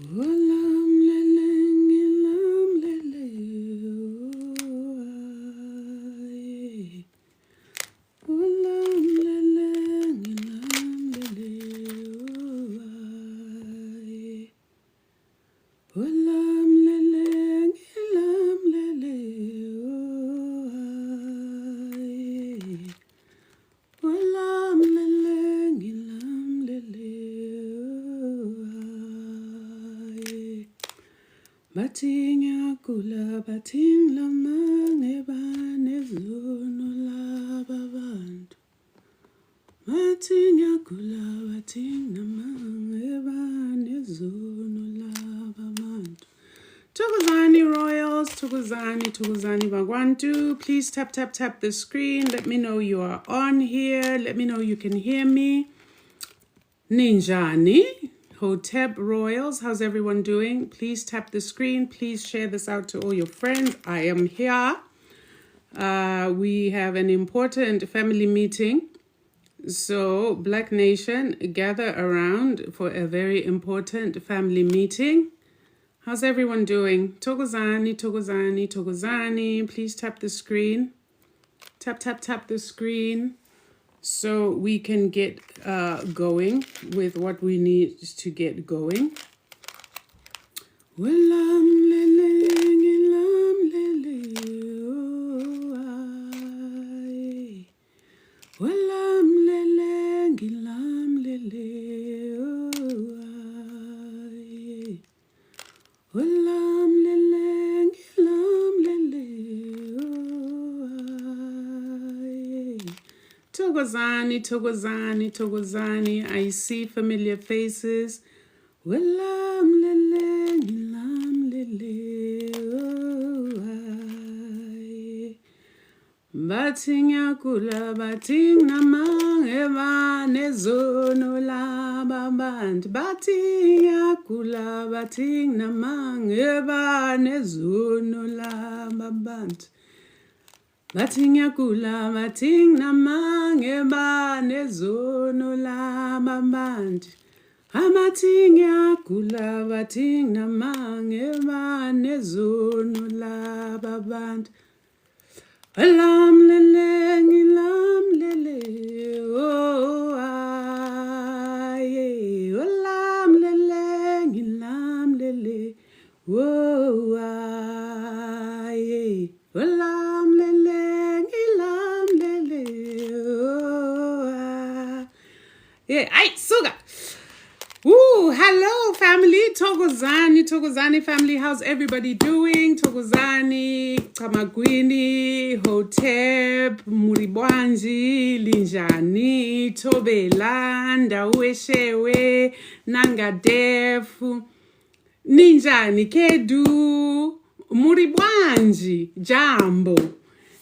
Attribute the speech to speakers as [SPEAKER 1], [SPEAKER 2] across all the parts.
[SPEAKER 1] Olam leleng ilam lele olam leleng ilam lele olam leleng ilam lele olam leleng ilam lele Bating yakula bating lamang ebane zono laba bantu. Bating yakula bating lamang ebane zono laba bantu. Tuguzani Royals, Tuguzani Bagwantu. Please tap the screen. Let me know you are on here. Let me know you can hear me. Ninjani. Hotep Royals, how's everyone doing? Please tap the screen. Please share this out to all your friends. I am here. We have an important family meeting. So, Black Nation, gather around for a very important family meeting. How's everyone doing? Togozani. Please tap the screen. Tap the screen. So we can get going with what we need to get going. Olam leleng ilam lele olam leleng ilam lele olam leleng ilam lele Togozani. I see familiar faces. Olam leleng ilam lele Bating yakula bating namang ebane zono laba band. Bating yakula bating namang ebane zono laba band. Bating yakula bating namang ebane zono laba band. Amating yakula bating namang ebane zono laba band. Olam leleng ilam lele oh aye olam leleng ilam lele oh aye olam leleng ilam lele oh aye ay suga hello family, Togozani family, how's everybody doing? Togozani, Kamagwini, Hotep, Muribwanji, Linjani, Tobelanda, Ueshewe, Nangadefu, Ninjani, Kedu, Muribwanji, Jambo.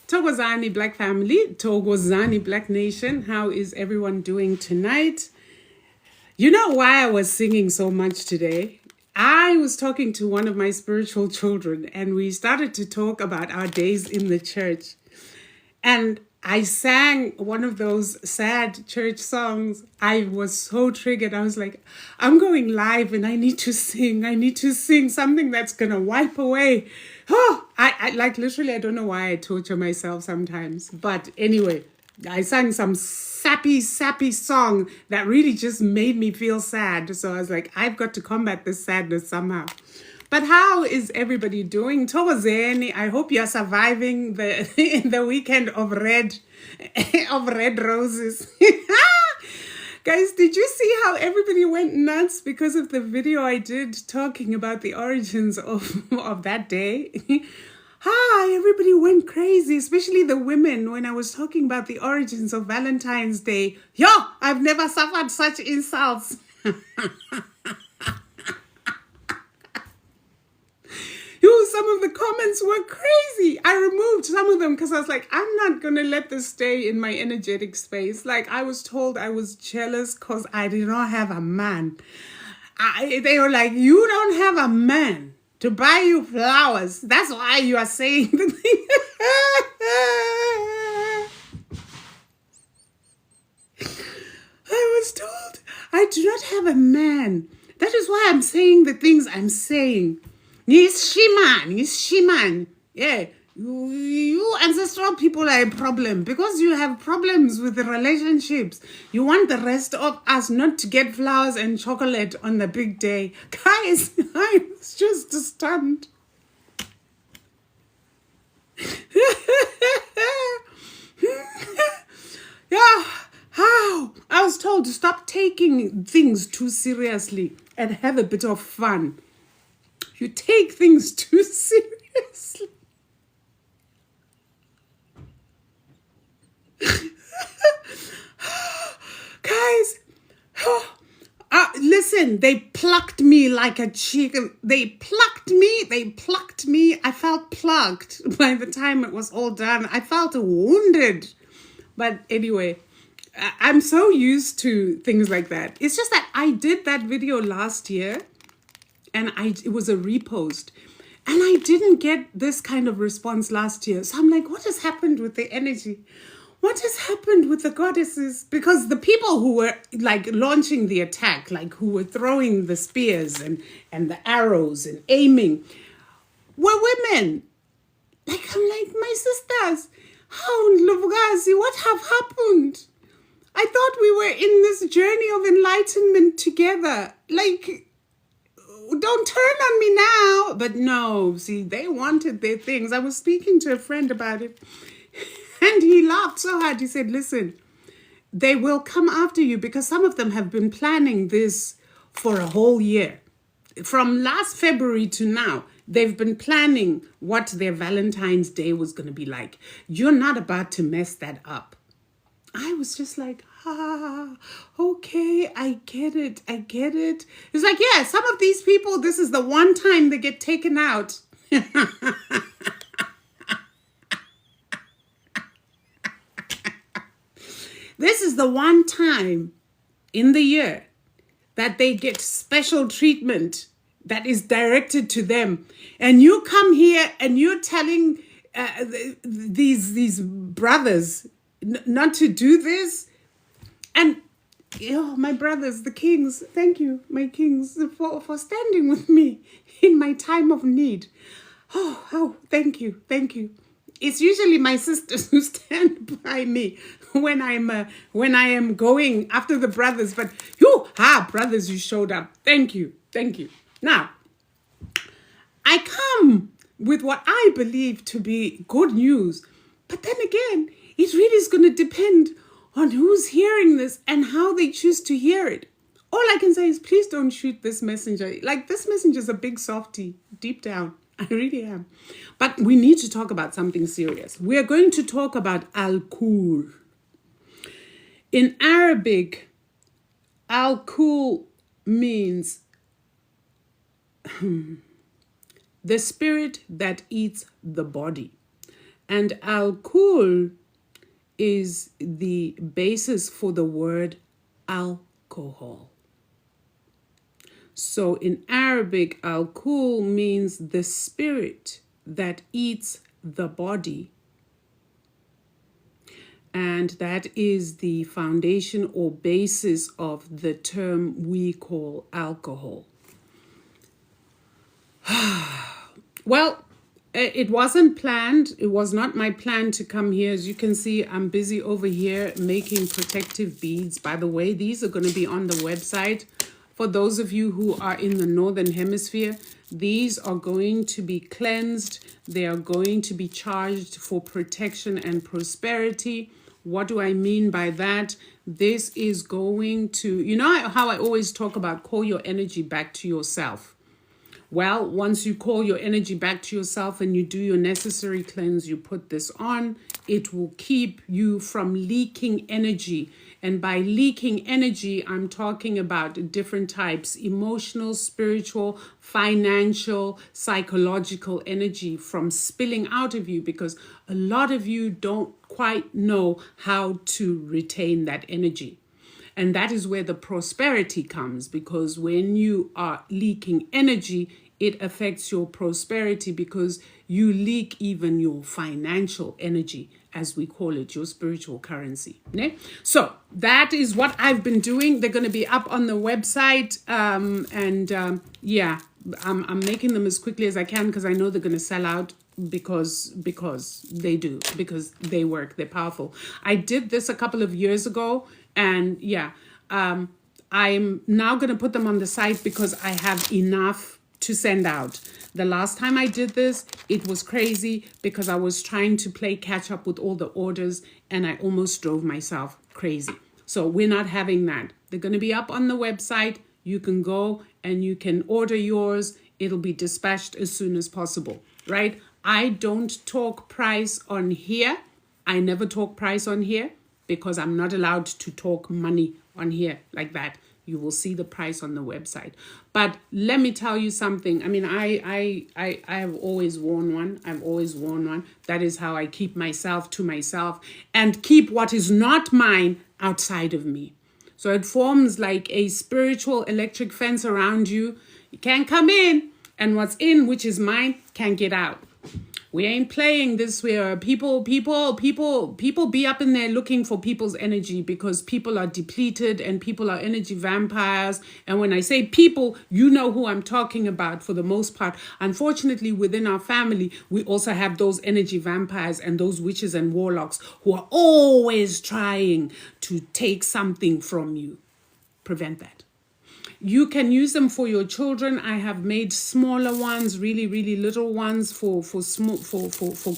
[SPEAKER 1] Togozani Black family, Togozani Black Nation, how is everyone doing tonight? You know why I was singing so much today? I was talking to one of my spiritual children and we started to talk about our days in the church. And I sang one of those sad church songs. I was so triggered. I was like, I'm going live and I need to sing. Something that's going to wipe away. Oh, I like literally, I don't know why I torture myself sometimes. But anyway, I sang some sappy song that really just made me feel sad. So I was like, I've got to combat this sadness somehow. But how is everybody doing? Togozeni, I hope you're surviving the weekend of red roses. Guys, did you see how everybody went nuts because of the video I did talking about the origins of that day? Hi, everybody went crazy, especially the women when I was talking about the origins of Valentine's Day. Yo, I've never suffered such insults. Some of the comments were crazy. I removed some of them because I was like, I'm not going to let this stay in my energetic space. Like, I was told I was jealous because I did not have a man. They were like, you don't have a man to buy you flowers. That's why you are saying the thing. I was told I do not have a man That is why I'm saying the things I'm saying. Nishiman. Yeah. You ancestral people are a problem because you have problems with the relationships. You want the rest of us not to get flowers and chocolate on the big day. Guys, I was just stunned. Yeah, how? I was told to stop taking things too seriously and have a bit of fun. You take things too seriously. Guys, listen, they plucked me like a chicken. They plucked me. I felt plucked by the time it was all done. I felt wounded. But anyway, I'm so used to things like that. It's just that I did that video last year and it was a repost. And I didn't get this kind of response last year. So I'm like, what has happened with the energy? What has happened with the goddesses? Because the people who were like launching the attack, like who were throwing the spears and the arrows and aiming, were women. Like, I'm like, my sisters, how, Lovugazi, what have happened? I thought we were in this journey of enlightenment together. Like, don't turn on me now. But no, see, they wanted their things. I was speaking to a friend about it. And he laughed so hard. He said, listen, they will come after you because some of them have been planning this for a whole year. From last February to now, they've been planning what their Valentine's Day was going to be like. You're not about to mess that up. I was just like, okay, I get it. It's like, yeah, some of these people, this is the one time they get taken out. This is the one time in the year that they get special treatment that is directed to them. And you come here and you're telling these brothers not to do this. And my brothers, the kings, thank you, my kings, for standing with me in my time of need. Oh, thank you. It's usually my sisters who stand by me when I am going after the brothers. But brothers, you showed up. Thank you. Now, I come with what I believe to be good news. But then again, it really is going to depend on who's hearing this and how they choose to hear it. All I can say is please don't shoot this messenger. Like, this messenger is a big softie deep down. I really am. But we need to talk about something serious. We are going to talk about Kuhl. In Arabic, Kuhl means the spirit that eats the body. And Kuhl is the basis for the word alcohol. So in Arabic, Kuhl means the spirit that eats the body. And that is the foundation or basis of the term we call alcohol. Well, it wasn't planned. It was not my plan to come here. As you can see, I'm busy over here making protective beads. By the way, these are going to be on the website. For those of you who are in the Northern Hemisphere, these are going to be cleansed. They are going to be charged for protection and prosperity. What do I mean by that? This is going to, you know how I always talk about call your energy back to yourself. Well, once you call your energy back to yourself and you do your necessary cleanse, you put this on, it will keep you from leaking energy. And by leaking energy, I'm talking about different types: emotional, spiritual, financial, psychological energy from spilling out of you, because a lot of you don't quite know how to retain that energy. And that is where the prosperity comes, because when you are leaking energy, it affects your prosperity because you leak even your financial energy. as we call it, your spiritual currency. Ne? So that is what I've been doing. They're going to be up on the website. Yeah, I'm making them as quickly as I can because I know they're going to sell out because they do, because they work, they're powerful. I did this a couple of years ago, and yeah, I'm now going to put them on the site because I have enough to send out. The last time I did this, it was crazy because I was trying to play catch up with all the orders and I almost drove myself crazy. So we're not having that. They're going to be up on the website. You can go and you can order yours. It'll be dispatched as soon as possible, right? I don't talk price on here. I never talk price on here because I'm not allowed to talk money on here like that. You will see the price on the website. But let me tell you something. I mean, I have always worn one. I've always worn one. That is how I keep myself to myself and keep what is not mine outside of me. So it forms like a spiritual electric fence around you. You can't come in, and what's in, which is mine, can't get out. We ain't playing this where people be up in there looking for people's energy because people are depleted and people are energy vampires. And when I say people, you know who I'm talking about for the most part. Unfortunately, within our family, we also have those energy vampires and those witches and warlocks who are always trying to take something from you. Prevent that. You can use them for your children. I have made smaller ones, really, really little ones for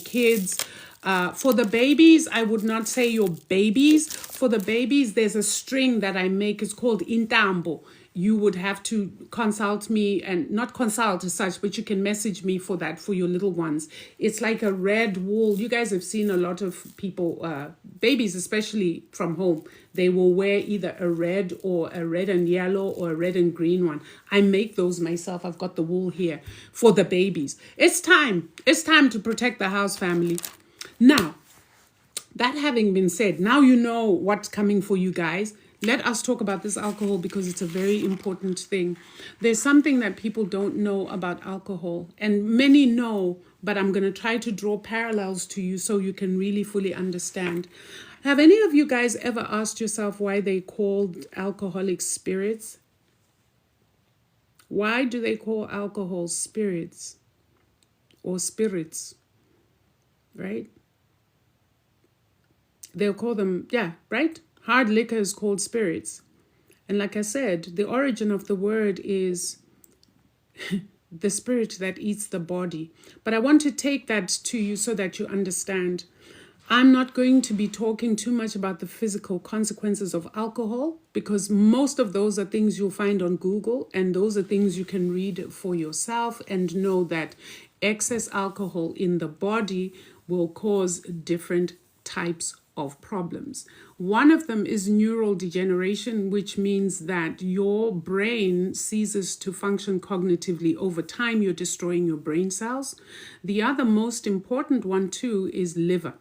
[SPEAKER 1] kids. For the babies, I would not say your babies. For the babies, there's a string that I make. It's called intambo. You would have to consult me, and not consult as such, but you can message me for that, for your little ones. It's like a red wool. You guys have seen a lot of people, babies especially from home, they will wear either a red and yellow or a red and green one. I make those myself. I've got the wool here for the babies. It's time to protect the house, family. Now, that having been said, now you know what's coming for you guys. Let us talk about this alcohol because it's a very important thing. There's something that people don't know about alcohol, and many know, but I'm going to try to draw parallels to you so you can really fully understand. Have any of you guys ever asked yourself why they called alcoholic spirits? Why do they call alcohol spirits or spirits, right? They'll call them, yeah, right? Hard liquor is called spirits. And like I said, the origin of the word is the spirit that eats the body. But I want to take that to you so that you understand. I'm not going to be talking too much about the physical consequences of alcohol because most of those are things you'll find on Google, and those are things you can read for yourself and know that excess alcohol in the body will cause different types of problems. One of them is neural degeneration, which means that your brain ceases to function cognitively. Over time, you're destroying your brain cells. The other most important one too is liver.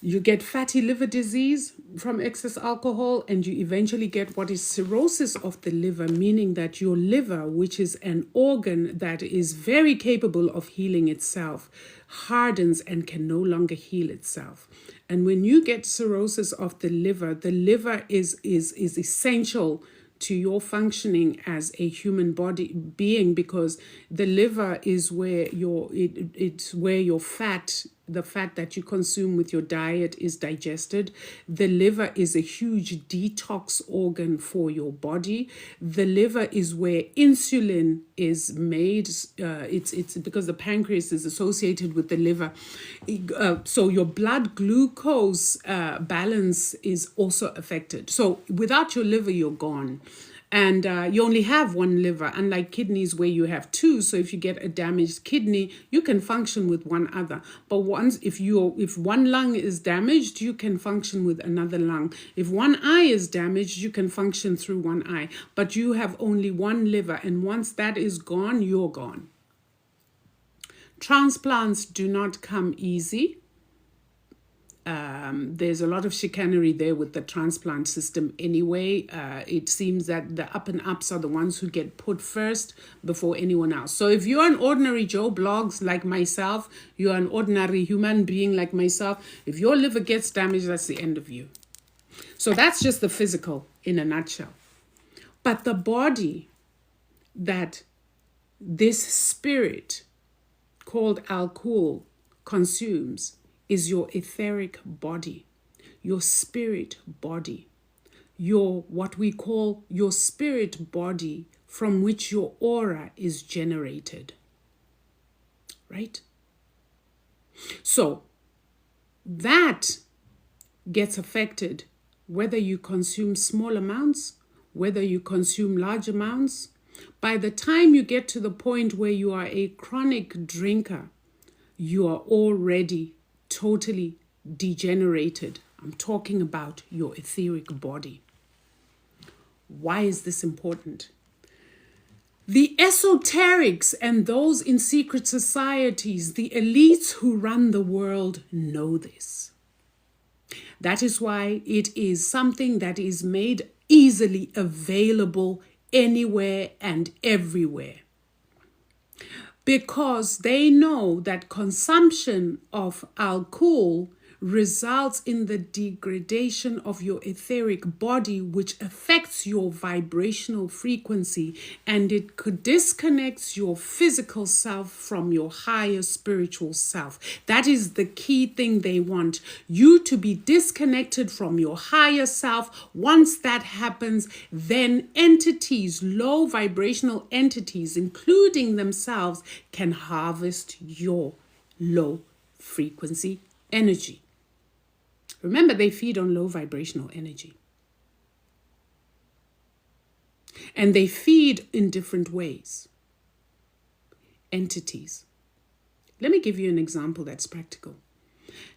[SPEAKER 1] You get fatty liver disease from excess alcohol, and you eventually get what is cirrhosis of the liver, meaning that your liver, which is an organ that is very capable of healing itself, hardens and can no longer heal itself. And when you get cirrhosis of the liver is essential to your functioning as a human being, because the liver is where it's where your fat, the fat that you consume with your diet, is digested. The liver is a huge detox organ for your body. The liver is where insulin is made. It's because the pancreas is associated with the liver. So your blood glucose balance is also affected. So without your liver, you're gone. And you only have one liver, unlike kidneys where you have two. So if you get a damaged kidney, you can function with one other. But if one lung is damaged, you can function with another lung. If one eye is damaged, you can function through one eye. But you have only one liver, and once that is gone, you're gone. Transplants do not come easy. There's a lot of chicanery there with the transplant system anyway. It seems that the up and ups are the ones who get put first before anyone else. So if you're an ordinary Joe Blogs like myself, you're an ordinary human being like myself, if your liver gets damaged, that's the end of you. So that's just the physical in a nutshell. But the body that this spirit called Kuhl consumes is your etheric body, your spirit body, your what we call your spirit body from which your aura is generated. Right? So that gets affected whether you consume small amounts, whether you consume large amounts. By the time you get to the point where you are a chronic drinker, you are already totally degenerated. I'm talking about your etheric body. Why is this important? The esoterics and those in secret societies, the elites who run the world, know this. That is why it is something that is made easily available anywhere and everywhere. Because they know that consumption of alcohol results in the degradation of your etheric body, which affects your vibrational frequency, and it disconnects your physical self from your higher spiritual self. That is the key thing they want, you to be disconnected from your higher self. Once that happens, then entities, low vibrational entities, including themselves, can harvest your low frequency energy. Remember, they feed on low vibrational energy. And they feed in different ways. Entities. Let me give you an example that's practical.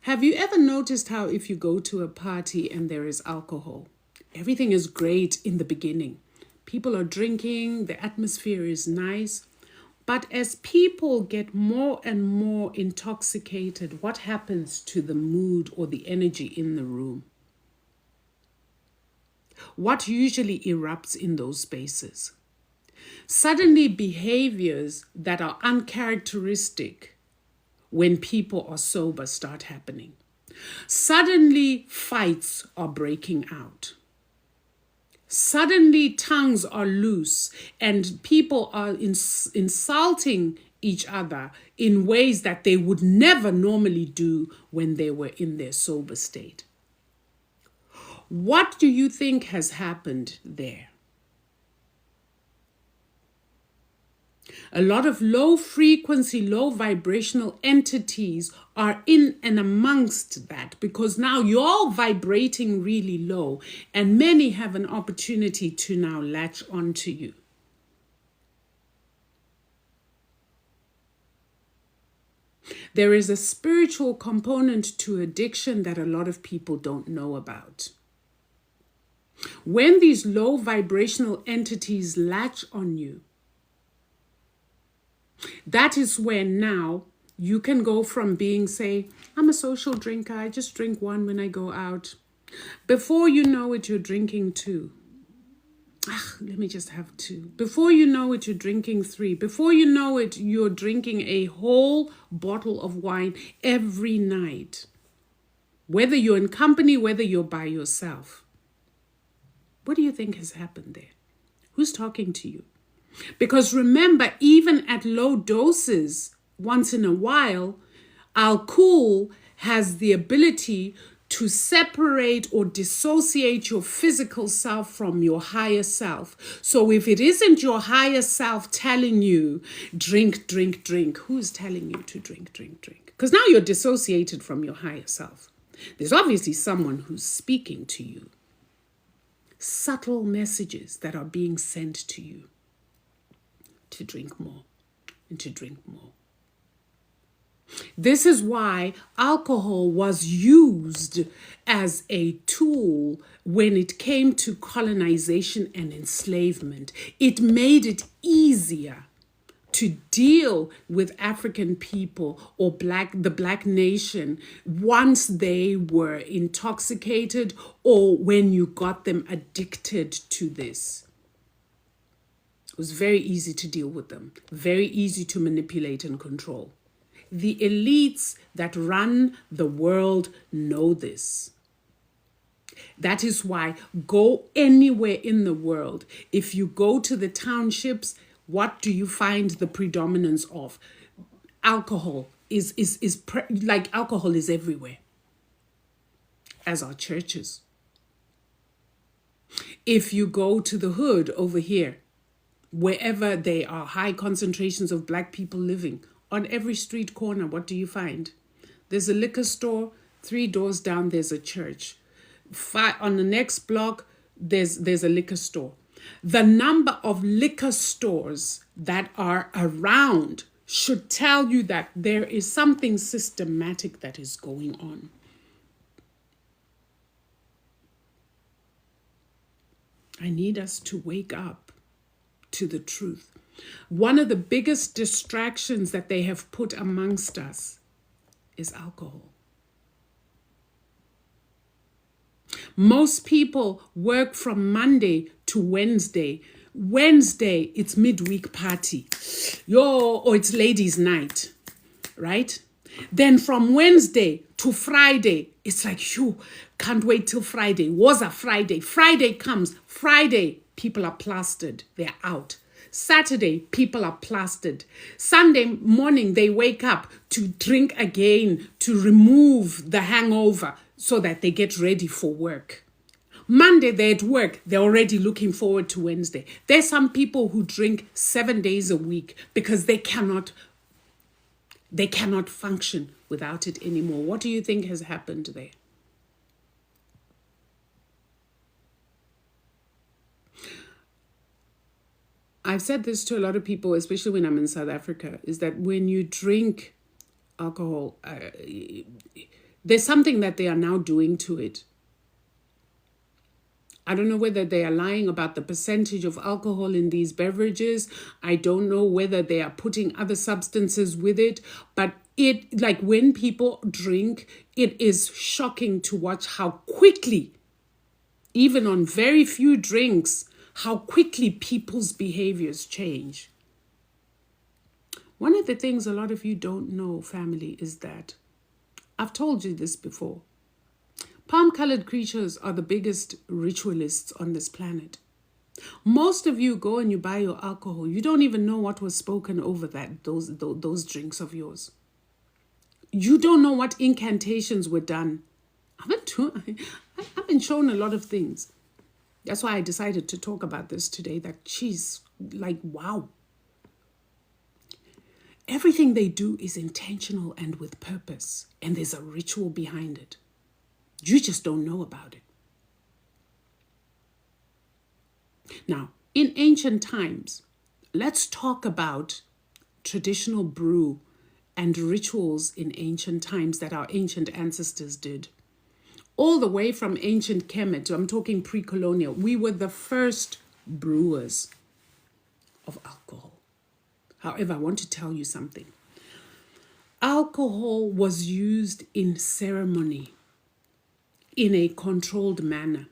[SPEAKER 1] Have you ever noticed how if you go to a party and there is alcohol, everything is great in the beginning. People are drinking, the atmosphere is nice. But as people get more and more intoxicated, what happens to the mood or the energy in the room? What usually erupts in those spaces? Suddenly, behaviors that are uncharacteristic when people are sober start happening. Suddenly, fights are breaking out. Suddenly, tongues are loose and people are insulting each other in ways that they would never normally do when they were in their sober state. What do you think has happened there? A lot of low frequency, low vibrational entities are in and amongst that, because now you're vibrating really low and many have an opportunity to now latch onto you. There is a spiritual component to addiction that a lot of people don't know about. When these low vibrational entities latch on you, that is when now you can go from being, say, I'm a social drinker, I just drink one when I go out. Before you know it, you're drinking two. Let me just have two. Before you know it, you're drinking three. Before you know it, you're drinking a whole bottle of wine every night. Whether you're in company, whether you're by yourself. What do you think has happened there? Who's talking to you? Because remember, even at low doses, once in a while, alcohol has the ability to separate or dissociate your physical self from your higher self. So if it isn't your higher self telling you, drink, drink, drink, who's telling you to drink, drink, drink? Because now you're dissociated from your higher self. There's obviously someone who's speaking to you. Subtle messages that are being sent to you. To drink more and to drink more. This is why alcohol was used as a tool when it came to colonization and enslavement. It made it easier to deal with African people or the black nation once they were intoxicated or when you got them addicted to this. It was very easy to deal with them, very easy to manipulate and control. The elites that run the world know this. That is why go anywhere in the world. If you go to the townships, what do you find the predominance of? Alcohol alcohol is everywhere, as are churches. If you go to the hood over here, wherever there are high concentrations of black people living, on every street corner, what do you find? There's a liquor store, 3 doors down, there's a church. On the next block, there's a liquor store. The number of liquor stores that are around should tell you that there is something systematic that is going on. I need us to wake up to the truth. One of the biggest distractions that they have put amongst us is alcohol. Most people work from Monday to Wednesday. Wednesday, it's midweek party. Or it's ladies' night, right? Then from Wednesday to Friday, it's like, can't wait till Friday. Was a Friday. Friday comes. Friday, people are plastered. They're out. Saturday, people are plastered. Sunday morning, they wake up to drink again to remove the hangover so that they get ready for work. Monday, they're at work. They're already looking forward to Wednesday. There's some people who drink 7 days a week because they cannot function without it anymore. What do you think has happened there? I've said this to a lot of people, especially when I'm in South Africa, is that when you drink alcohol, there's something that they are now doing to it. I don't know whether they are lying about the percentage of alcohol in these beverages. I don't know whether they are putting other substances with it. But when people drink, it is shocking to watch how quickly, even on very few drinks, how quickly people's behaviors change. One of the things a lot of you don't know, family, is that I've told you this before. Palm-colored creatures are the biggest ritualists on this planet. Most of you go and you buy your alcohol. You don't even know what was spoken over those drinks of yours. You don't know what incantations were done. I've been shown a lot of things. That's why I decided to talk about this today, that wow. Everything they do is intentional and with purpose, and there's a ritual behind it. You just don't know about it. Now, in ancient times, let's talk about traditional brew and rituals in ancient times that our ancient ancestors did. All the way from ancient Kemet, I'm talking pre-colonial, we were the first brewers of alcohol. However, I want to tell you something. Alcohol was used in ceremony in a controlled manner.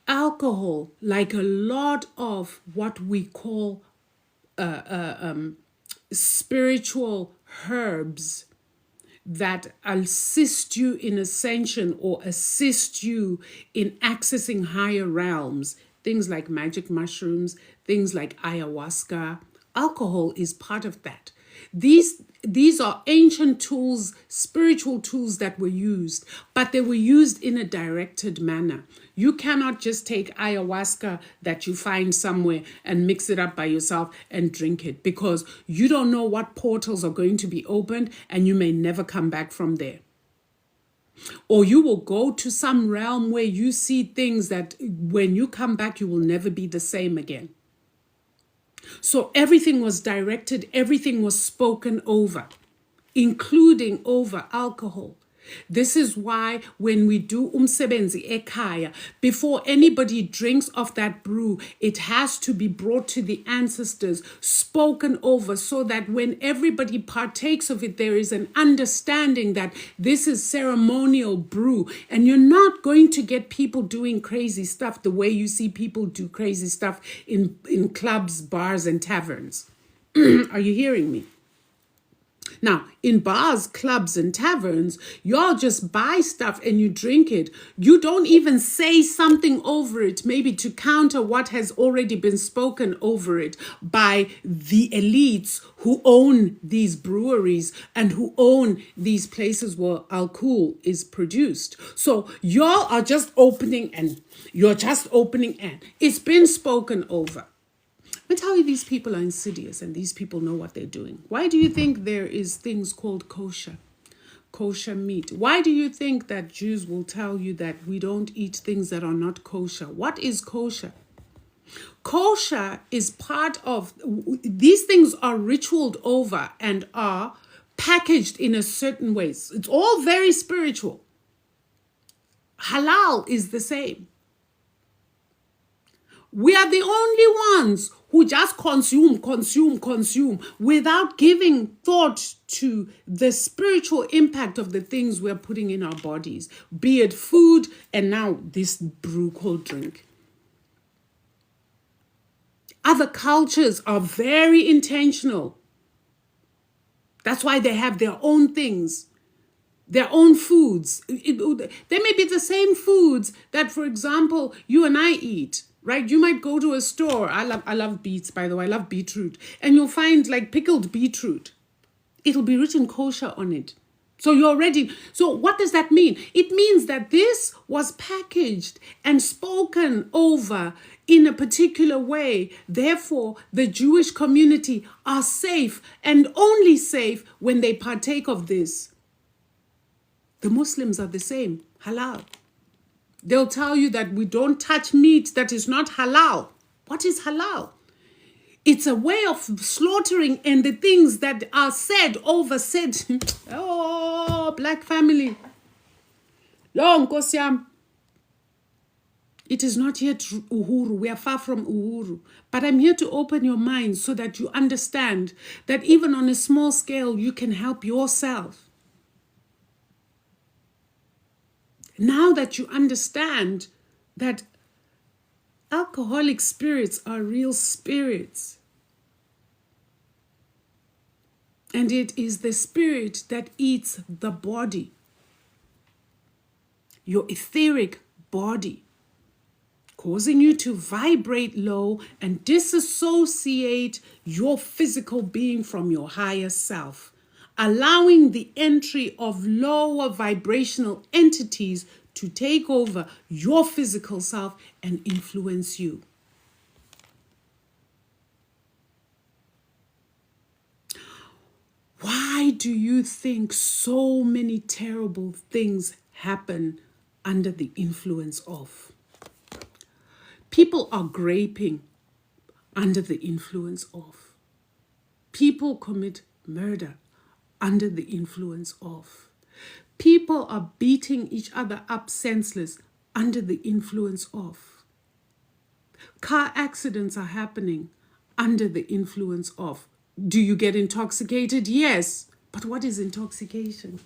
[SPEAKER 1] Alcohol, like a lot of what we call spiritual herbs that assist you in ascension or assist you in accessing higher realms, things like magic mushrooms, things like ayahuasca. Alcohol is part of that. These are ancient tools, spiritual tools that were used, but they were used in a directed manner. You cannot just take ayahuasca that you find somewhere and mix it up by yourself and drink it, because you don't know what portals are going to be opened and you may never come back from there. Or you will go to some realm where you see things that when you come back, you will never be the same again. So everything was directed, everything was spoken over, including over alcohol. This is why when we do umsebenzi ekhaya, before anybody drinks of that brew, it has to be brought to the ancestors, spoken over, so that when everybody partakes of it, there is an understanding that this is ceremonial brew. And you're not going to get people doing crazy stuff the way you see people do crazy stuff in clubs, bars, and taverns. Are you hearing me? Now, in bars, clubs, and taverns, y'all just buy stuff and you drink it. You don't even say something over it, maybe to counter what has already been spoken over it by the elites who own these breweries and who own these places where alcohol is produced. So y'all are just opening and it's been spoken over. Let me tell you, these people are insidious and these people know what they're doing. Why do you think there is things called kosher meat? Why do you think that Jews will tell you that we don't eat things that are not kosher? What is kosher? Kosher is part of, these things are ritualed over and are packaged in a certain way. It's all very spiritual. Halal is the same. We are the only ones who just consume without giving thought to the spiritual impact of the things we're putting in our bodies, be it food and now this brew called drink. Other cultures are very intentional. That's why they have their own things, their own foods. They may be the same foods that, for example, you and I eat. Right? You might go to a store. I love beets, by the way. I love beetroot. And you'll find like pickled beetroot. It'll be written kosher on it. So what does that mean? It means that this was packaged and spoken over in a particular way. Therefore, the Jewish community are safe and only safe when they partake of this. The Muslims are the same. Halal. They'll tell you that we don't touch meat that is not halal. What is halal? It's a way of slaughtering, and the things that are said. Oh, black family. Long Kosiam. It is not yet uhuru. We are far from uhuru. But I'm here to open your mind so that you understand that even on a small scale, you can help yourself. Now that you understand that alcoholic spirits are real spirits, and it is the spirit that eats the body, your etheric body, causing you to vibrate low and disassociate your physical being from your higher self, allowing the entry of lower vibrational entities to take over your physical self and influence you. Why do you think so many terrible things happen under the influence of? People are graping under the influence of. People commit murder under the influence of. People are beating each other up senseless under the influence of. Car accidents are happening under the influence of. Do you get intoxicated? Yes. But what is intoxication?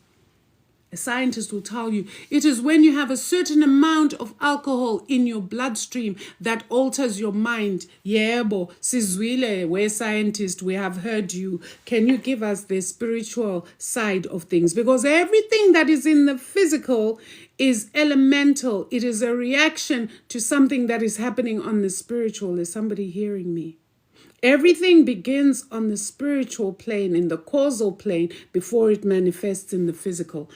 [SPEAKER 1] A scientist will tell you it is when you have a certain amount of alcohol in your bloodstream that alters your mind. Yebo, sizwile, we're scientists, we have heard you. Can you give us the spiritual side of things? Because everything that is in the physical is elemental. It is a reaction to something that is happening on the spiritual. Is somebody hearing me? Everything begins on the spiritual plane, in the causal plane, before it manifests in the physical.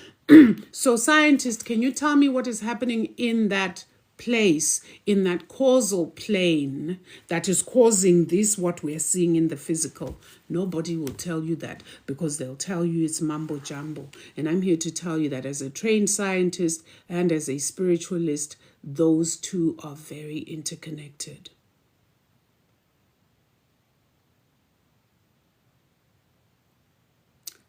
[SPEAKER 1] So scientists, can you tell me what is happening in that place, in that causal plane that is causing this, what we're seeing in the physical? Nobody will tell you that, because they'll tell you it's mambo jumbo. And I'm here to tell you that as a trained scientist and as a spiritualist, those two are very interconnected.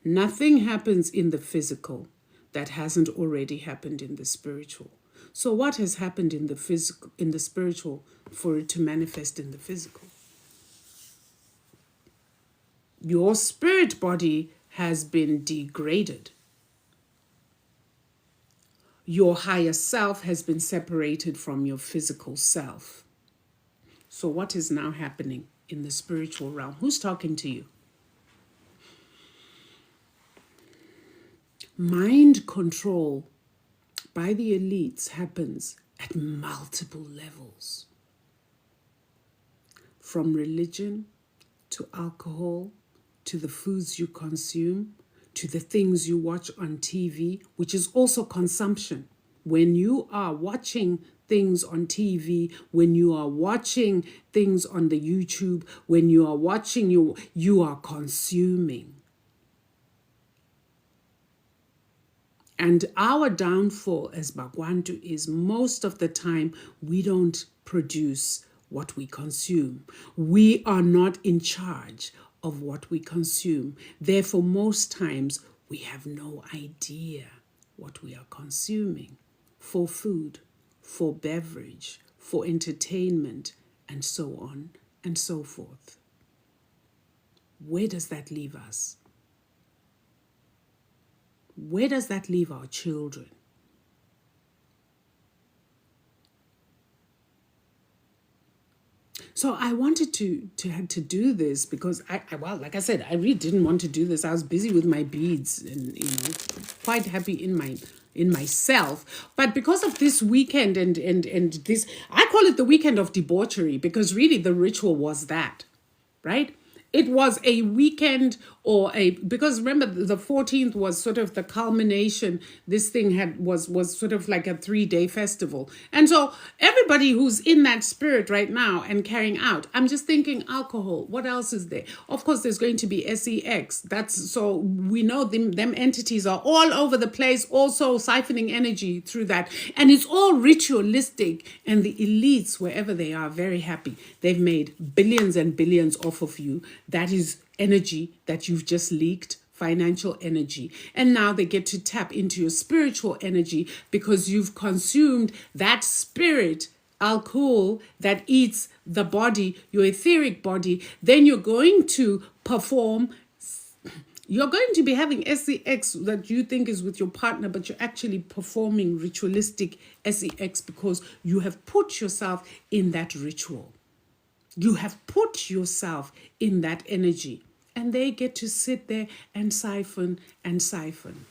[SPEAKER 1] Nothing happens in the physical that hasn't already happened in the spiritual. So what has happened in the physical, in the spiritual, for it to manifest in the physical? Your spirit body has been degraded. Your higher self has been separated from your physical self. So what is now happening in the spiritual realm? Who's talking to you? Mind control by the elites happens at multiple levels. From religion to alcohol, to the foods you consume, to the things you watch on TV, which is also consumption. When you are watching things on TV, when you are watching things on the YouTube, when you are watching, you are consuming. And our downfall as Bagwantu is most of the time we don't produce what we consume. We are not in charge of what we consume. Therefore, most times we have no idea what we are consuming for food, for beverage, for entertainment, and so on and so forth. Where does that leave us? Where does that leave our children? So I wanted to do this because well, like I said, I really didn't want to do this. I was busy with my beads and quite happy in myself. But because of this weekend and this, I call it the weekend of debauchery, because really the ritual was that, right? It was a weekend because remember the 14th was sort of the culmination. This thing was sort of like a 3-day festival. And so everybody who's in that spirit right now and carrying out, I'm just thinking alcohol. What else is there? Of course, there's going to be sex. So we know them entities are all over the place, also siphoning energy through that. And it's all ritualistic. And the elites, wherever they are, very happy. They've made billions and billions off of you. That is energy that you've just leaked, financial energy. And now they get to tap into your spiritual energy because you've consumed that spirit, alcohol, that eats the body, your etheric body. Then you're going to perform. You're going to be having sex that you think is with your partner, but you're actually performing ritualistic sex because you have put yourself in that ritual. You have put yourself in that energy. And they get to sit there and siphon and siphon.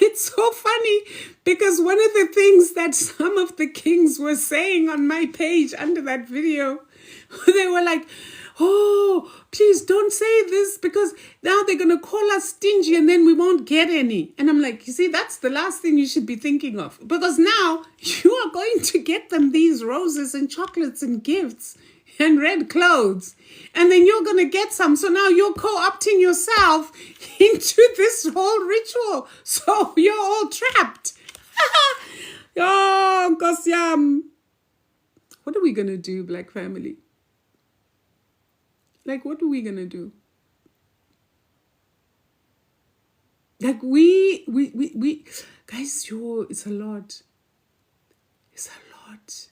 [SPEAKER 1] It's so funny because one of the things that some of the kings were saying on my page under that video, they were like, oh, please don't say this because now they're going to call us stingy and then we won't get any. And I'm like, you see, that's the last thing you should be thinking of, because now you are going to get them these roses and chocolates and gifts and red clothes. And then you're going to get some. So now you're co-opting yourself into this whole ritual. So you're all trapped. Oh, Kosyam. What are we going to do, Black family? Like, what are we going to do? Like, we guys, it's a lot. It's a lot.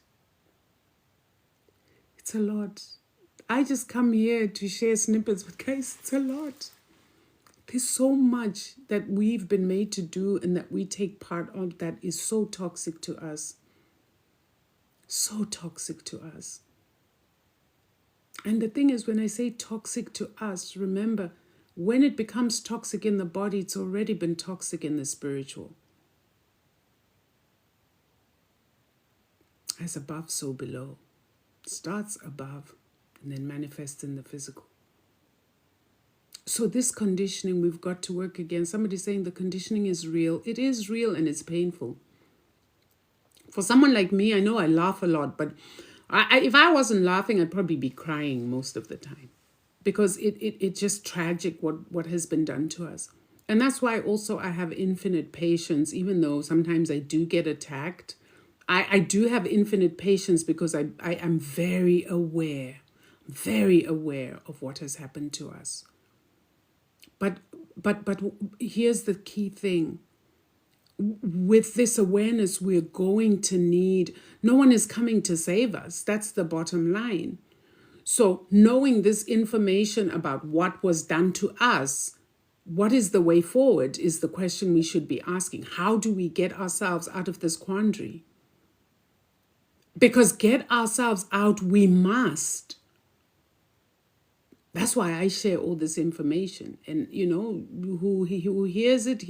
[SPEAKER 1] It's a lot. I just come here to share snippets, but guys, it's a lot. There's so much that we've been made to do and that we take part of that is so toxic to us. So toxic to us. And the thing is, when I say toxic to us, remember, when it becomes toxic in the body, it's already been toxic in the spiritual. As above, so below. Starts above and then manifests in the physical. So this conditioning we've got to work against. Somebody's saying the conditioning is real. It is real and it's painful. For someone like me, I know I laugh a lot, but if I wasn't laughing, I'd probably be crying most of the time, because it's just tragic what has been done to us. And that's why also I have infinite patience, even though sometimes I do get attacked. I do have infinite patience because I am very aware of what has happened to us. But here's the key thing. With this awareness, we're going to need, no one is coming to save us. That's the bottom line. So knowing this information about what was done to us, what is the way forward is the question we should be asking. How do we get ourselves out of this quandary? Because get ourselves out, we must. That's why I share all this information. And, you know, who hears it,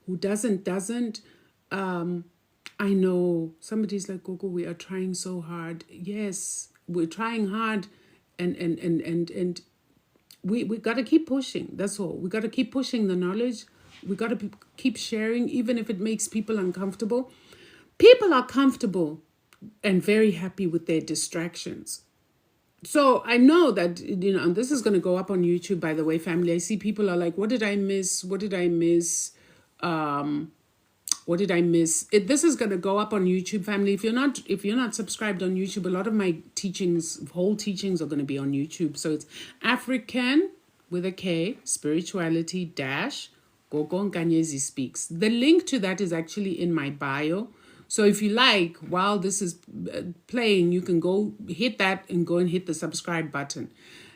[SPEAKER 1] who doesn't. I know somebody's like, Gogo, we are trying so hard. Yes, we're trying hard. And we got to keep pushing. That's all. We got to keep pushing the knowledge. We got to keep sharing, even if it makes people uncomfortable. People are comfortable and very happy with their distractions. So I know that, you know, and this is going to go up on YouTube, by the way, family. I see people are like, what did I miss? What did I miss? What did I miss? This is going to go up on YouTube, family. If you're not subscribed on YouTube, a lot of my whole teachings are going to be on YouTube. So it's African with a K, spirituality dash Gogo Nkanyezi Speaks. The link to that is actually in my bio. So if you like, while this is playing, you can go hit that and go and hit the subscribe button.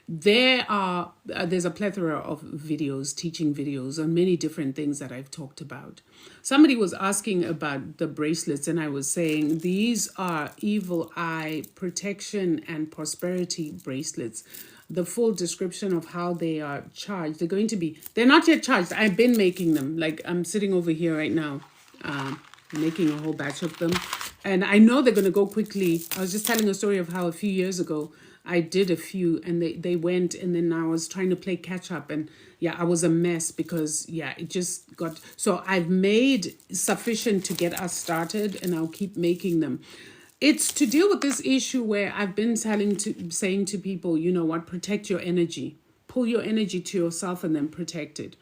[SPEAKER 1] There's a plethora of videos, teaching videos on many different things that I've talked about. Somebody was asking about the bracelets, and I was saying these are evil eye protection and prosperity bracelets. The full description of how they are charged. They're not yet charged. I've been making them. Like, I'm sitting over here right now, making a whole batch of them. And I know they're going to go quickly. I was just telling a story of how a few years ago, I did a few and they went, and then I was trying to play catch up, and yeah, I was a mess because it just got, so I've made sufficient to get us started, and I'll keep making them. It's to deal with this issue where I've been saying to people, you know what, protect your energy, pull your energy to yourself and then protect it.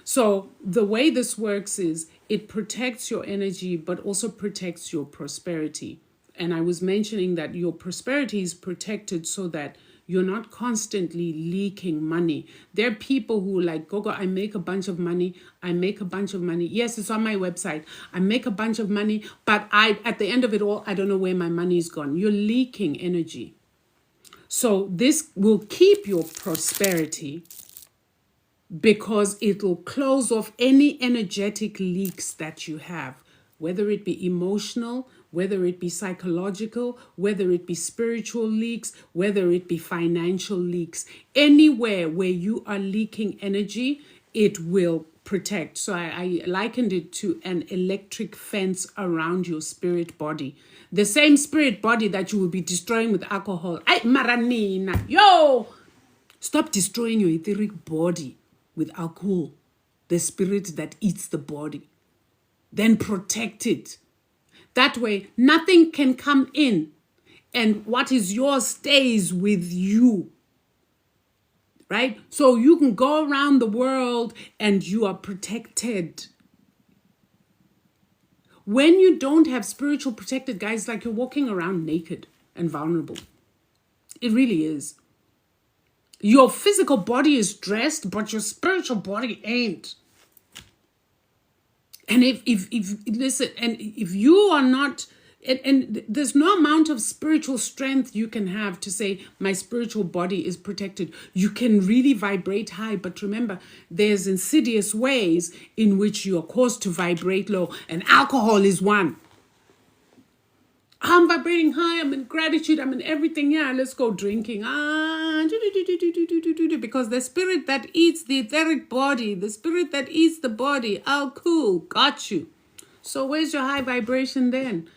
[SPEAKER 1] So the way this works is it protects your energy, but also protects your prosperity. And I was mentioning that your prosperity is protected so that you're not constantly leaking money. There are people who like, Gogo, I make a bunch of money. Yes, it's on my website. I make a bunch of money, but at the end of it all, I don't know where my money is gone. You're leaking energy. So this will keep your prosperity because it'll close off any energetic leaks that you have, whether it be emotional, whether it be psychological, whether it be spiritual leaks, whether it be financial leaks. Anywhere where you are leaking energy, it will protect. So I likened it to an electric fence around your spirit body. The same spirit body that you will be destroying with alcohol. Ay, maranina, yo! Stop destroying your etheric body with alcohol, the spirit that eats the body. Then protect it. That way, nothing can come in, and what is yours stays with you, right? So you can go around the world and you are protected. When you don't have spiritual protected, guys, like you're walking around naked and vulnerable. It really is. Your physical body is dressed, but your spiritual body ain't. And if listen, and if you are not, and there's no amount of spiritual strength you can have to say my spiritual body is protected. You can really vibrate high, but remember, there's insidious ways in which you are caused to vibrate low, and alcohol is one. I'm vibrating high, I'm in gratitude, I'm in everything. Yeah, let's go drinking. Because the spirit that eats the etheric body, the spirit that eats the body, cool, got you. So where's your high vibration then?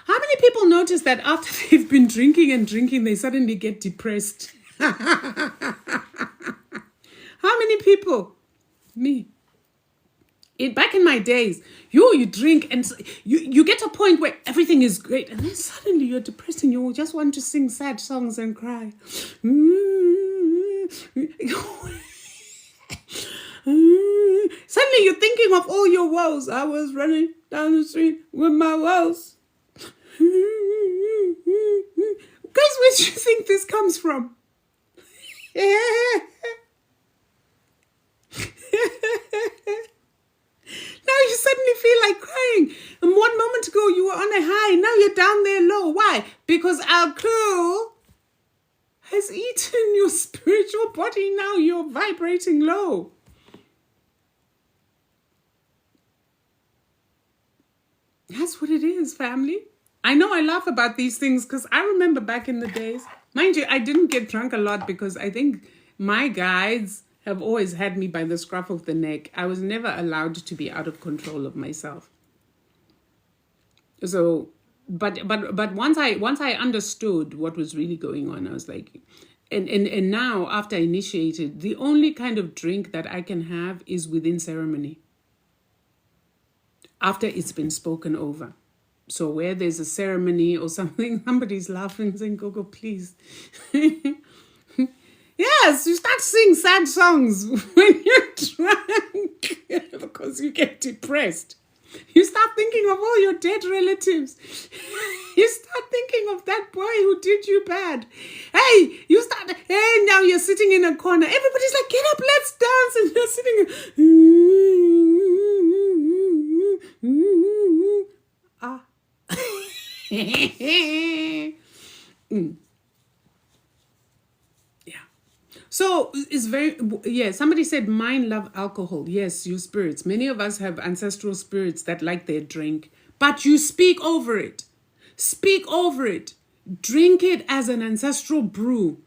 [SPEAKER 1] How many people notice that after they've been drinking and drinking, they suddenly get depressed? How many people? Me. Back in my days, you drink and you get to a point where everything is great, and then suddenly you're depressed and you just want to sing sad songs and cry. Suddenly you're thinking of all your woes. I was running down the street with my woes. Guys, where do you think this comes from? Now you suddenly feel like crying. And 1 moment ago you were on a high. Now you're down there low. Why? Because alcohol has eaten your spiritual body. Now you're vibrating low. That's what it is, family. I know I laugh about these things because I remember back in the days. Mind you, I didn't get drunk a lot because I think my guides have always had me by the scruff of the neck. I was never allowed to be out of control of myself. So, but once I understood what was really going on, I was like, and now after I initiated, the only kind of drink that I can have is within ceremony. After it's been spoken over. So where there's a ceremony or something, somebody's laughing, saying, Gogo, please. Yes, you start singing sad songs when you're drunk because you get depressed. You start thinking of all your dead relatives. You start thinking of that boy who did you bad. Hey, now you're sitting in a corner. Everybody's like, get up, let's dance. And you're sitting. Yeah. So it's somebody said mine love alcohol. Yes, your spirits. Many of us have ancestral spirits that like their drink, but you speak over it. Speak over it. Drink it as an ancestral brew.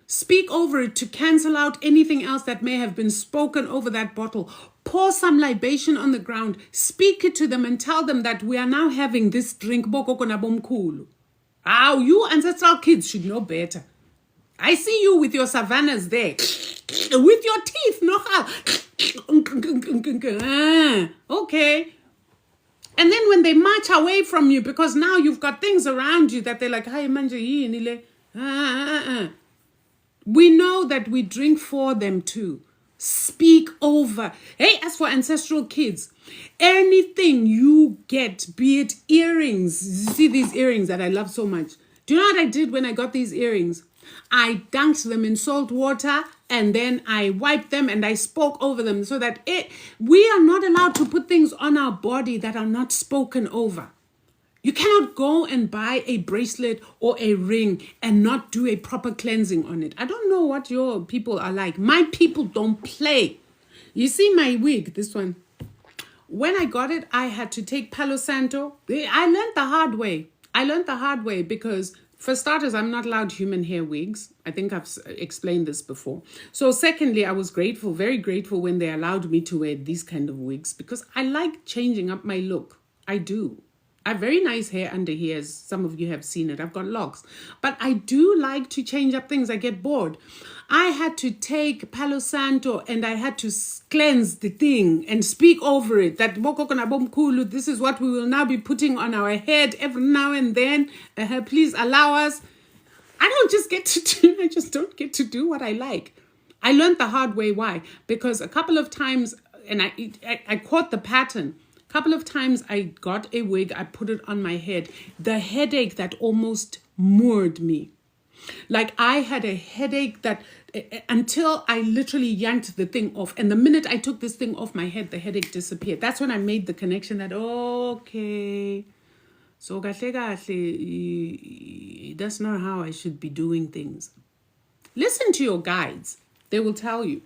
[SPEAKER 1] Speak over it to cancel out anything else that may have been spoken over that bottle. Pour some libation on the ground. Speak it to them and tell them that we are now having this drink. Kuhl. You ancestral kids should know better. I see you with your savannas there. With your teeth. No how. Okay. And then when they march away from you, because now you've got things around you that they're like, hi, manje. We know that we drink for them too. Speak over. Hey, as for ancestral kids, anything you get, be it earrings. You see these earrings that I love so much. Do you know what I did when I got these earrings? I dunked them in salt water and then I wiped them and I spoke over them so that we are not allowed to put things on our body that are not spoken over. You cannot go and buy a bracelet or a ring and not do a proper cleansing on it. I don't know what your people are like. My people don't play. You see my wig, this one. When I got it, I had to take Palo Santo. I learned the hard way because, for starters, I'm not allowed human hair wigs. I think I've explained this before. So secondly, I was grateful, very grateful when they allowed me to wear these kind of wigs because I like changing up my look. I do. I have very nice hair under here, as some of you have seen it. I've got locks. But I do like to change up things. I get bored. I had to take Palo Santo and I had to cleanse the thing and speak over it. That Kuhl, this is what we will now be putting on our head every now and then. Please allow us. I just don't get to do what I like. I learned the hard way. Why? Because a couple of times, and I caught the pattern. A couple of times I got a wig, I put it on my head. The headache that almost moored me. Like I had a headache that until I literally yanked the thing off. And the minute I took this thing off my head, the headache disappeared. That's when I made the connection that, okay, so that's not how I should be doing things. Listen to your guides. They will tell you.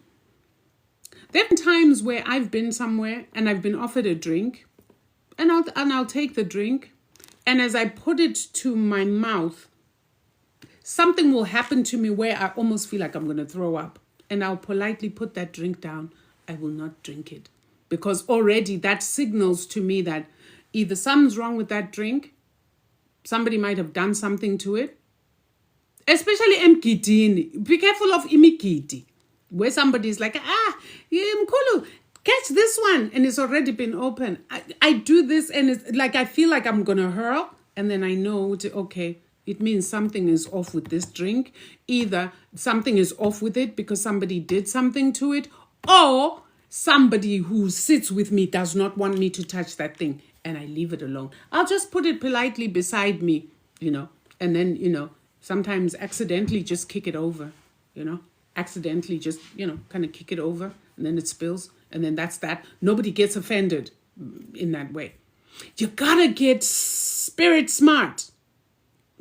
[SPEAKER 1] There have been times where I've been somewhere and I've been offered a drink and I'll take the drink, and as I put it to my mouth, something will happen to me where I almost feel like I'm going to throw up, and I'll politely put that drink down. I will not drink it because already that signals to me that either something's wrong with that drink, somebody might have done something to it, especially emgidini. Be careful of imigidi. Where somebody's like, Mkulu, catch this one. And it's already been open. I do this and it's like, I feel like I'm going to hurl. And then I know, okay, it means something is off with this drink. Either something is off with it because somebody did something to it, or somebody who sits with me does not want me to touch that thing. and I leave it alone. I'll just put it politely beside me, and then, sometimes accidentally just kick it over, accidentally just, kind of kick it over, and then it spills, and then that's that. Nobody gets offended in that way. You gotta get spirit smart.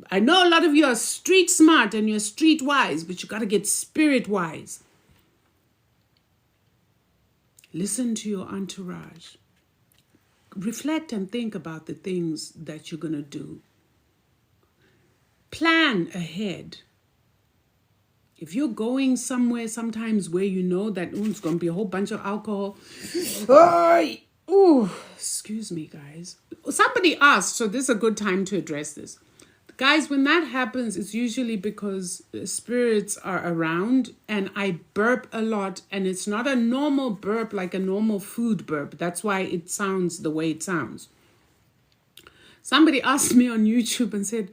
[SPEAKER 1] I know a lot of you are street smart and you're street wise, but you gotta get spirit wise. Listen to your entourage. Reflect and think about the things that you're gonna do. Plan ahead. If you're going somewhere sometimes where you know that it's going to be a whole bunch of alcohol. Excuse me, guys. Somebody asked, so this is a good time to address this. Guys, when that happens, it's usually because spirits are around and I burp a lot, and it's not a normal burp like a normal food burp. That's why it sounds the way it sounds. Somebody asked me on YouTube and said,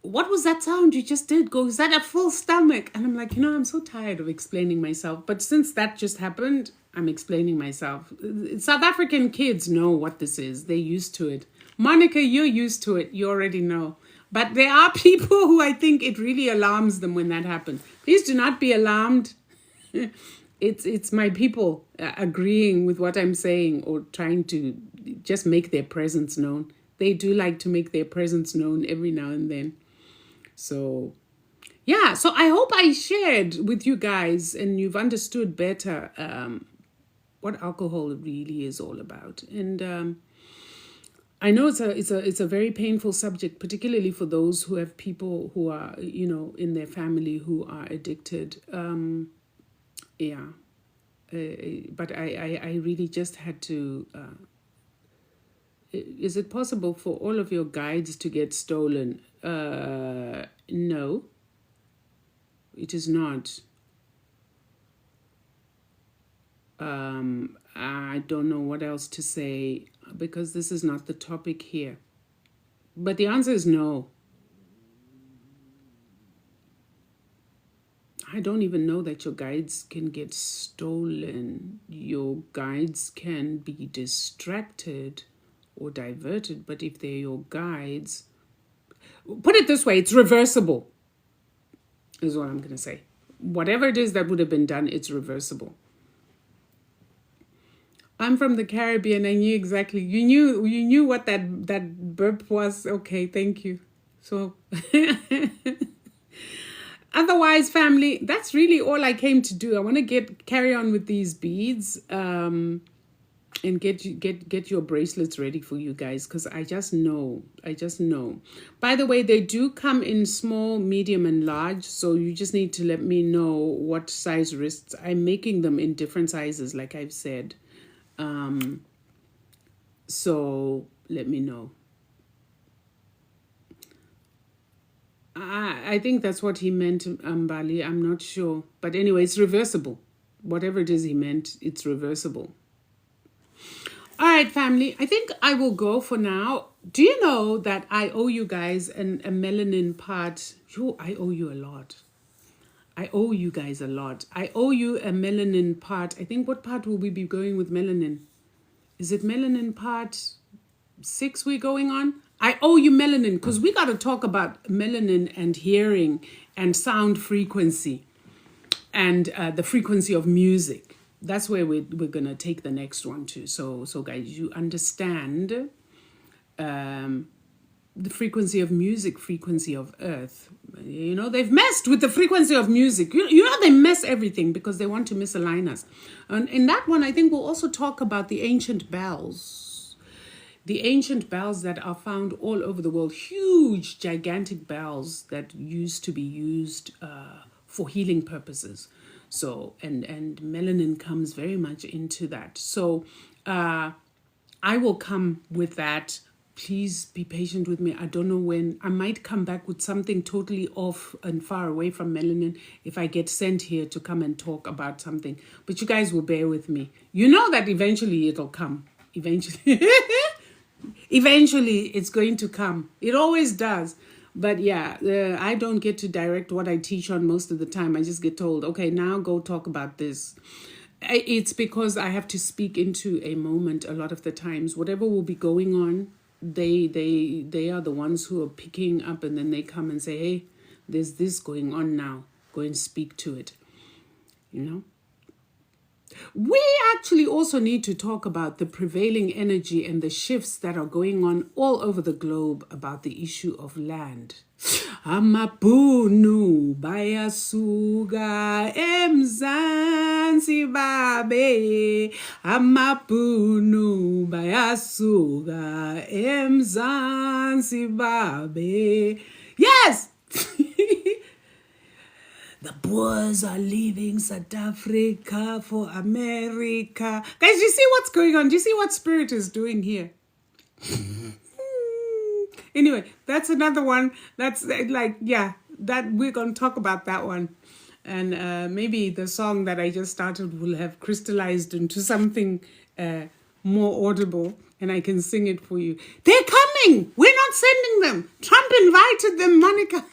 [SPEAKER 1] what was that sound you just did? Go, is that a full stomach? And I'm like, I'm so tired of explaining myself. But since that just happened, I'm explaining myself. South African kids know what this is. They're used to it. Monica, you're used to it. You already know. But there are people who I think it really alarms them when that happens. Please do not be alarmed. It's my people agreeing with what I'm saying or trying to just make their presence known. They do like to make their presence known every now and then. So, yeah, so I hope I shared with you guys and you've understood better what alcohol really is all about. And I know it's a very painful subject, particularly for those who have people who are, in their family who are addicted. But I really just had to... is it possible for all of your guides to get stolen? No, it is not. I don't know what else to say because this is not the topic here. But the answer is no. I don't even know that your guides can get stolen. Your guides can be distracted or diverted, but if they're your guides, put it this way, it's reversible, is what I'm going to say. Whatever it is that would have been done, it's reversible. I'm from the Caribbean. I knew exactly. You knew what that burp was. Okay, thank you. So, otherwise, family, that's really all I came to do. I want to carry on with these beads. And get your bracelets ready for you guys because I just know. By the way, they do come in small, medium, and large. So you just need to let me know what size wrists. I'm making them in different sizes, like I've said. So let me know. I think that's what he meant, Bali. I'm not sure. But anyway, it's reversible. Whatever it is he meant, it's reversible. All right, family, I think I will go for now. Do you know that I owe you guys a melanin part? I owe you a lot. I owe you guys a lot. I owe you a melanin part. I think what part will we be going with melanin? Is it melanin part 6 we're going on? I owe you melanin because we got to talk about melanin and hearing and sound frequency and the frequency of music. That's where we're going to take the next one to. So guys, you understand the frequency of music, frequency of earth. They've messed with the frequency of music. They mess everything because they want to misalign us. And in that one, I think we'll also talk about the ancient bells. The ancient bells that are found all over the world. Huge, gigantic bells that used to be used for healing purposes. So, and melanin comes very much into that. So, I will come with that. Please be patient with me. I don't know when. I might come back with something totally off and far away from melanin if I get sent here to come and talk about something. But you guys will bear with me. You know that eventually it'll come. Eventually. Eventually it's going to come. It always does. But yeah, I don't get to direct what I teach on most of the time. I just get told, okay, now go talk about this. It's because I have to speak into a moment a lot of the times. Whatever will be going on, they are the ones who are picking up, and then they come and say, hey, there's this going on now. Go and speak to it. You know? We actually also need to talk about the prevailing energy and the shifts that are going on all over the globe about the issue of land. Amabhunu bayasuka emzansi babe. Amabhunu bayasuka emzansi babe. Yes! The Boers are leaving South Africa for America. Guys, you see what's going on? Do you see what Spirit is doing here? Anyway, that's another one. That's like, yeah, that we're going to talk about that one. And maybe the song that I just started will have crystallized into something more audible, and I can sing it for you. They're coming. We're not sending them. Trump invited them, Monica.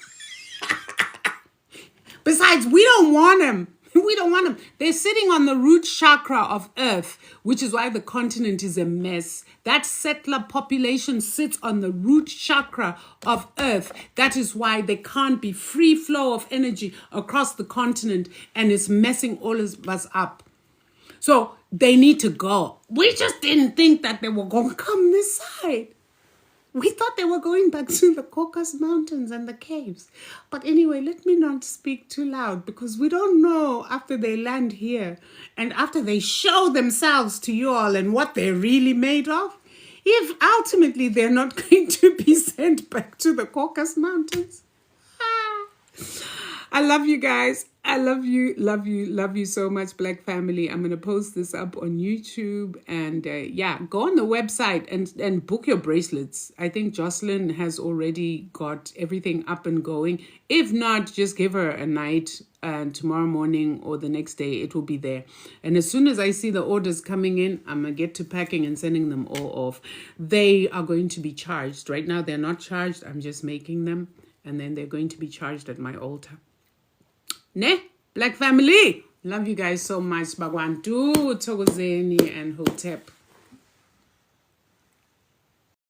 [SPEAKER 1] Besides, we don't want them. We don't want them. They're sitting on the root chakra of Earth, which is why the continent is a mess. That settler population sits on the root chakra of Earth. That is why there can't be free flow of energy across the continent, and it's messing all of us up. So they need to go. We just didn't think that they were going to come this side. We thought they were going back to the Caucasus Mountains and the caves. But anyway, let me not speak too loud, because we don't know after they land here and after they show themselves to you all and what they're really made of, if ultimately they're not going to be sent back to the Caucasus Mountains. I love you guys. I love you so much, Black family. I'm going to post this up on YouTube, and yeah, go on the website and book your bracelets. I think Jocelyn has already got everything up and going. If not, just give her a night, and tomorrow morning or the next day it will be there. And as soon as I see the orders coming in, I'm going to get to packing and sending them all off. They are going to be charged. Right now they're not charged. I'm just making them, and then they're going to be charged at my altar. Ne? Black family. Love you guys so much. Bagwantu, Togozeni, and Hotep.